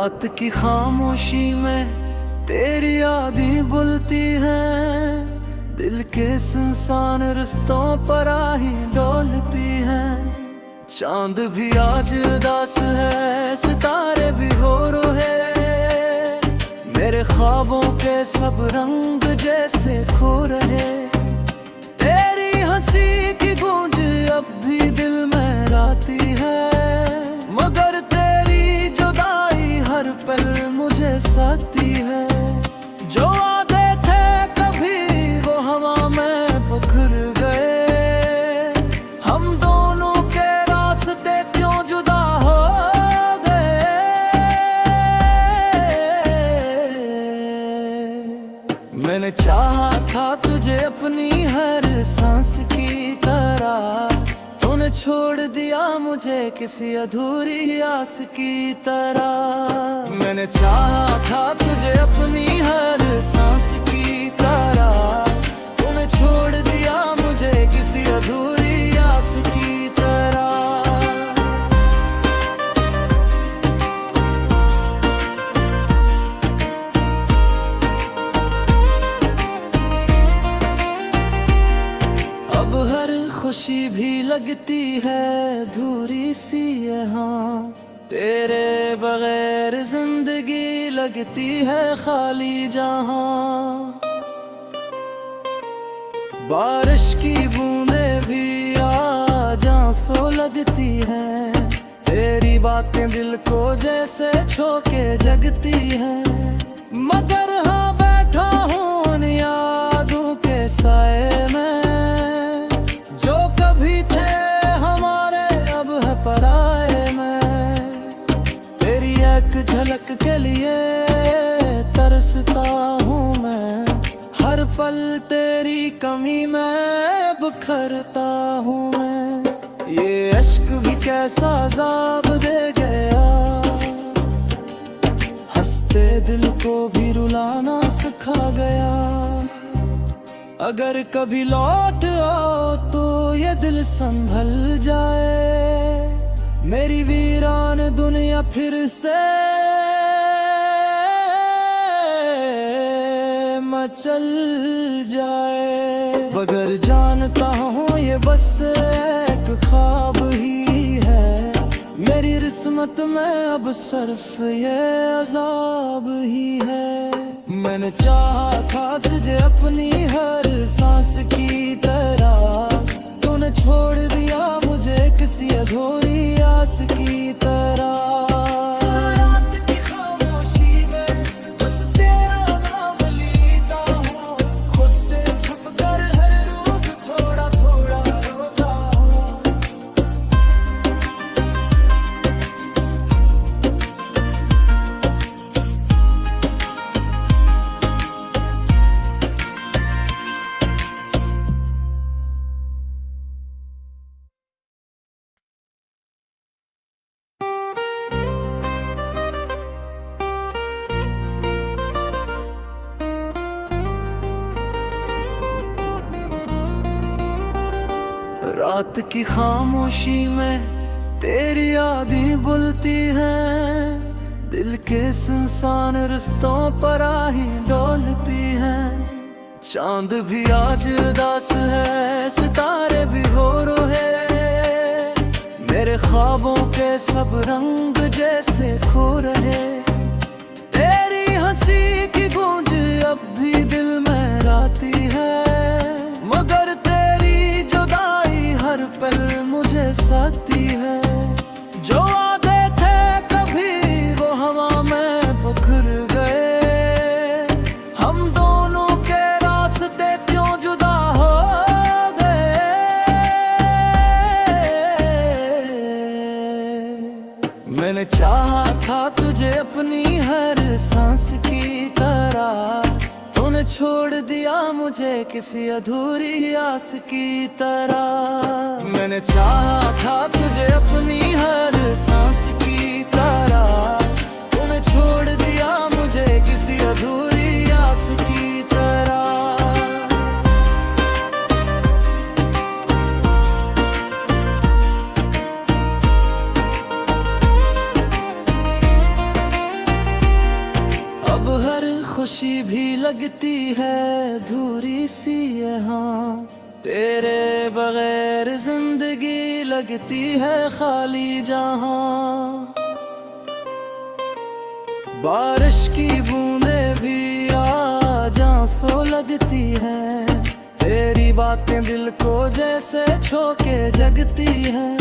रात की खामोशी में तेरी यादें बुलती हैं, दिल के सुनसान रिश्तों पर आही डोलती हैं। चांद भी आज उदास है, सितारे भी हो रोए, मेरे ख्वाबों के सब रंग जैसे खो रहे। तेरी हंसी की गूंज अब भी दिल में राती है, मगर तेरी जुदाई हर पल मुझे साथी है। जो वादे थे कभी वो हवा में बिखर गए, हम दोनों के रास्ते क्यों जुदा हो गए। मैंने चाहा था तुझे अपनी हर सांस की तरह, तूने छोड़ दिया मुझे किसी अधूरी आस की तरह। मैंने चाहा था तुझे अपनी हर सांस की तरह, तूने छोड़ दिया मुझे किसी अधूरी आस की तरह। अब हर खुशी भी लगती है अधूरी सी यहाँ, तेरे बगैर जिंदगी लगती है खाली जहाँ। बारिश की बूंदें भी आज आंसू लगती हैं, तेरी बातें दिल को जैसे छोके जगती हैं। मगर हाँ बैठा हूँ उन यादों के साए में, जो कभी थे हमारे अब है पराए में। तेरी एक झलक के लिए तरसता हूँ मैं, हर पल तेरी कमी में बिखरता हूँ मैं। ये अश्क भी कैसा अज़ाब दे गया, हंसते दिल को भी रुलाना सिखा गया। अगर कभी लौट आओ तो ये दिल संभल जाए, मेरी वीरान दुनिया फिर से मचल जाए। मगर जानता हूँ ये बस एक ख्वाब ही है, मेरी किस्मत में अब सिर्फ ये अजाब ही है। मैंने चाहा था तुझे अपनी हर सांस की तरह, तूने छोड़ दिया मुझे किसी अधूरी आस की तरह। रात की खामोशी में तेरी यादें बुलती हैं, दिल के सुनसान रिश्तों पर आही डोलती हैं। चांद भी आज उदास है, सितारे भी हो रोए, मेरे ख्वाबों के सब रंग जैसे खो रहे। तेरी हंसी की गूंज अब भी दिल में राती है, मगर तेरी जुदाई हर पल मुझे साथी है। जो वादे थे कभी वो हवा में बिखर गए, हम दोनों के रास्ते क्यों जुदा हो गए। मैंने चाहा था तुझे अपनी हर सांस की तरह, तूने छोड़ दिया मुझे किसी अधूरी आस की तरह। मैंने चाहा था तुझे अपनी हर सांस की तरह, तूने छोड़ दिया मुझे किसी अधूरी आस की तरह। हर खुशी भी लगती है अधूरी सी यहाँ, तेरे बगैर जिंदगी लगती है खाली जहाँ। बारिश की बूंदें भी आज आंसू लगती हैं, तेरी बातें दिल को जैसे छोके जगती हैं।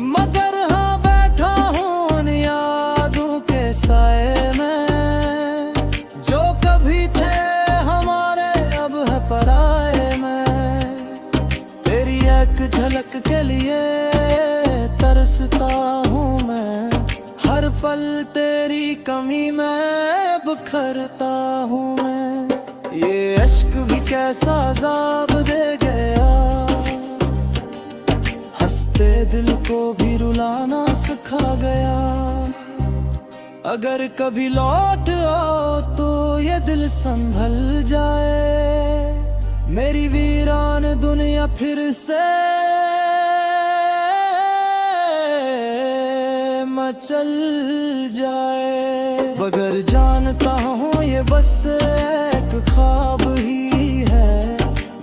मगर हाँ बैठा हूँ उन यादों के साए में, जो कभी थे हमारे अब है पराए में। तेरी एक झलक के लिए तरसता हूँ मैं, हर पल तेरी कमी में बिखरता हूँ मैं। ये अश्क भी कैसा अज़ाब दे गया, हंसते दिल को भी रुलाना सिखा गया। अगर कभी लौट आओ तो ये दिल संभल जाए, मेरी वीरान दुनिया फिर से मचल जाए। मगर जानता हूँ ये बस एक ख्वाब ही है,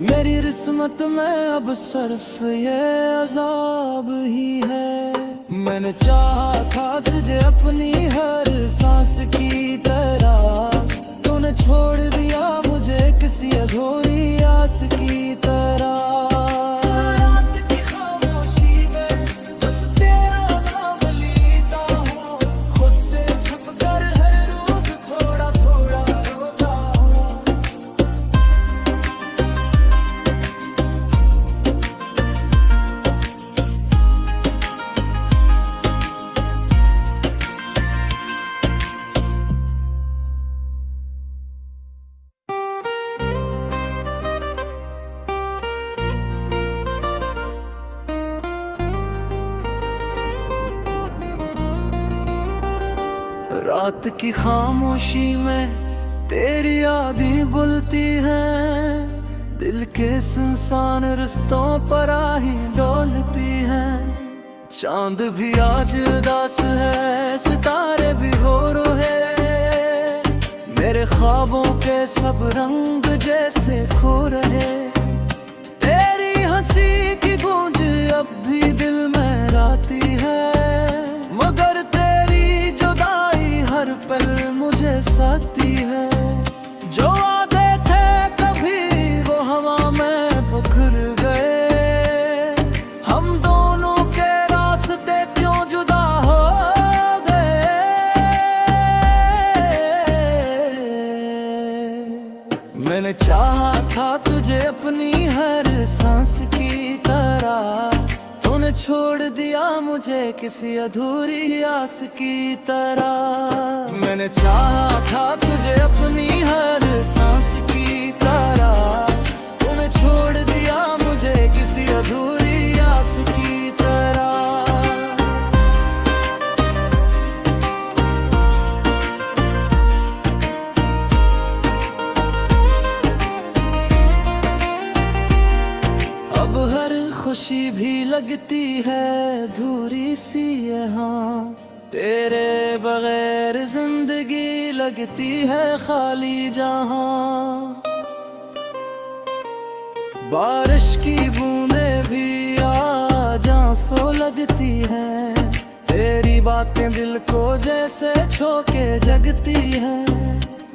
मेरी किस्मत में अब सिर्फ ये अज़ाब ही है। मैंने चाहा था तुझे अपनी हर सांस की तरह, तूने छोड़ दिया मुझे किसी अधूरी आस की तरह। रात की खामोशी में तेरी यादें बुलती हैं, दिल के सुनसान रिश्तों पर आही डोलती हैं। चांद भी आज उदास है, सितारे भी हो रोए, मेरे ख्वाबों के सब रंग जैसे खो रहे। तेरी हंसी की गूंज अब भी दिल में राती है, मगर तेरी जुदाई हर पल मुझे साथी है। जो वादे थे कभी वो हवा में बिखर गए, हम दोनों के रास्ते क्यों जुदा हो गए। मैंने चाहा था तुझे अपनी हर सांस की तरह, तूने छोड़ दिया मुझे किसी अधूरी आस की तरह। मैंने चाहा था तुझे अपनी हर सांस की तरह, तूने छोड़ दिया मुझे किसी अधूरी आस की तरह। अब हर खुशी भी लगती है अधूरी सी यहाँ, तेरे बगैर जिंदगी लगती है खाली जहाँ। बारिश की बूंदें भी आज आंसू लगती हैं, तेरी बातें दिल को जैसे छोके जगती हैं।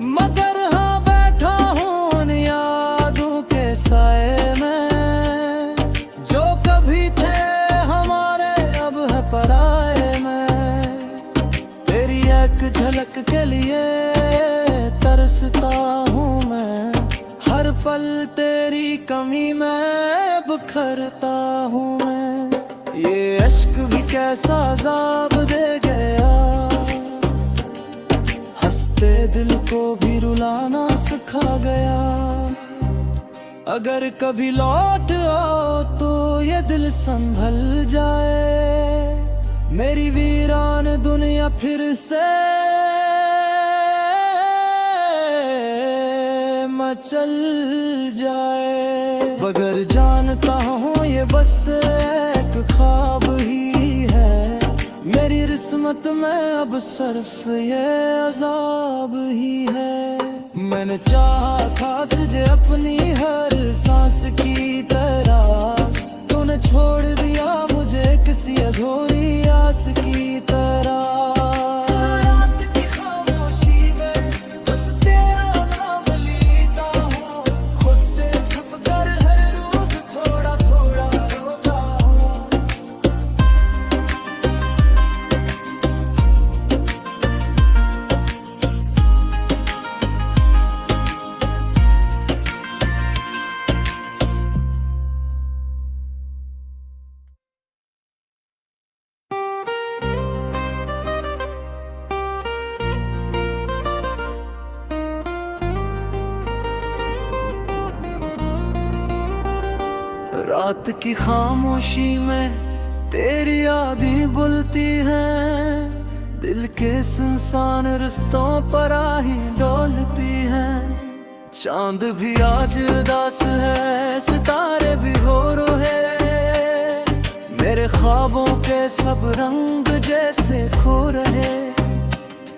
मगर हाँ बैठा हूँ उन यादों के साए में, जो कभी थे हमारे अब है पराए में। तेरी एक झलक के लिए तरसता हूँ मैं, हर पल तेरी कमी में बिखरता हूँ मैं। ये अश्क भी कैसा अज़ाब दे गया, हंसते दिल को भी रुलाना सिखा गया। अगर कभी लौट आओ तो ये दिल संभल जाए, मेरी वीरान दुनिया फिर से मचल जाए। मगर जानता हूँ ये बस एक ख्वाब ही है, मेरी किस्मत में अब सिर्फ ये अज़ाब ही है। मैंने चाहा था तुझे अपनी हर सांस की तरह, तूने छोड़ दिया मुझे किसी अधूरी आस की तरह। रात की खामोशी में बस तेरा नाम लेता हूँ, खुद से छुपकर हर रोज थोड़ा थोड़ा रोता हूँ। रात की खामोशी में तेरी यादें बुलती हैं, दिल के सुनसान रिश्तों पर आही डोलती हैं। चांद भी आज उदास है, सितारे भी हो रोए, मेरे ख्वाबों के सब रंग जैसे खो रहे।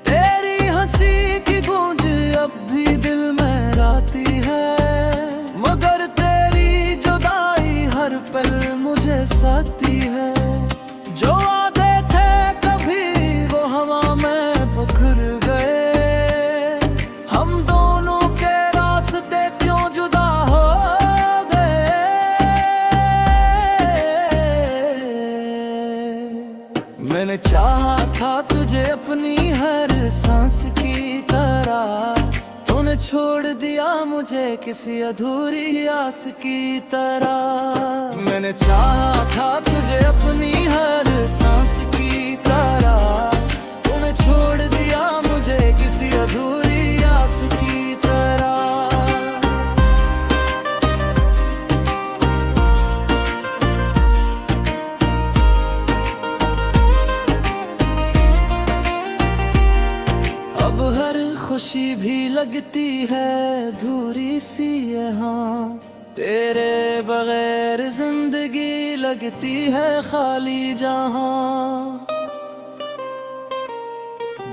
तेरी हंसी की गूंज अब भी दिल में राती है, मगर तेरी जुदाई हर पल मुझे साथी है। जो वादे थे कभी वो हवा में बिखर गए, हम दोनों के रास्ते क्यों जुदा हो गए। मैंने चाहा था तुझे अपनी हर सांस की तरह, तूने छोड़ दिया मुझे किसी अधूरी आस की तरह। मैंने चाहा था तुझे अपनी हर सांस की तरह, तूने छोड़ दिया मुझे किसी अधूरी आस की तरह। अब हर खुशी भी लगती है अधूरी सी यहाँ, तेरे बगैर जिंदगी लगती है खाली जहाँ।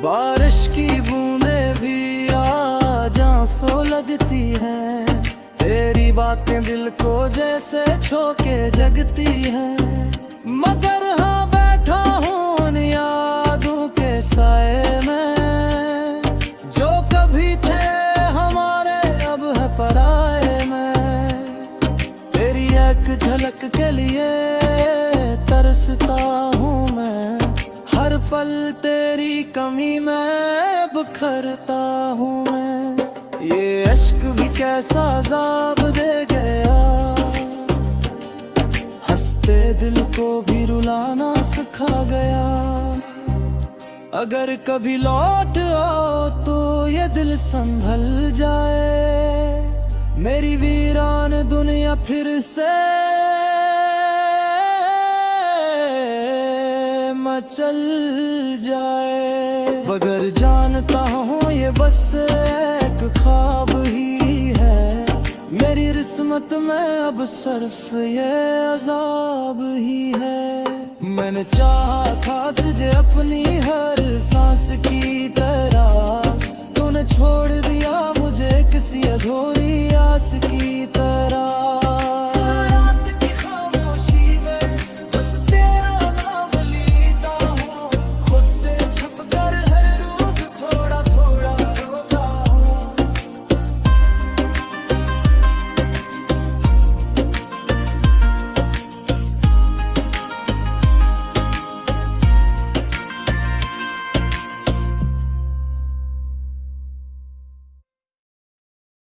बारिश की बूंदें भी आज आंसू लगती हैं, तेरी बातें दिल को जैसे छोके जगती हैं। मगर हाँ बैठा हूँ उन यादों के साए में, जो कभी थे हमारे अब है पराए में। तेरी एक झलक के लिए तरसता हूँ मैं, हर पल तेरी कमी में बिखरता हूँ मैं। ये अश्क भी कैसा अज़ाब दे गया, हंसते दिल को भी रुलाना सिखा गया। अगर कभी लौट आओ तो ये दिल संभल जाए, मेरी वीरान दुनिया फिर से मचल जाए। मगर जानता हूँ ये बस एक ख्वाब ही है, मेरी किस्मत में अब सिर्फ ये अजाब ही है। मैंने चाहा था तुझे अपनी हर सांस की तरह, तूने छोड़ दिया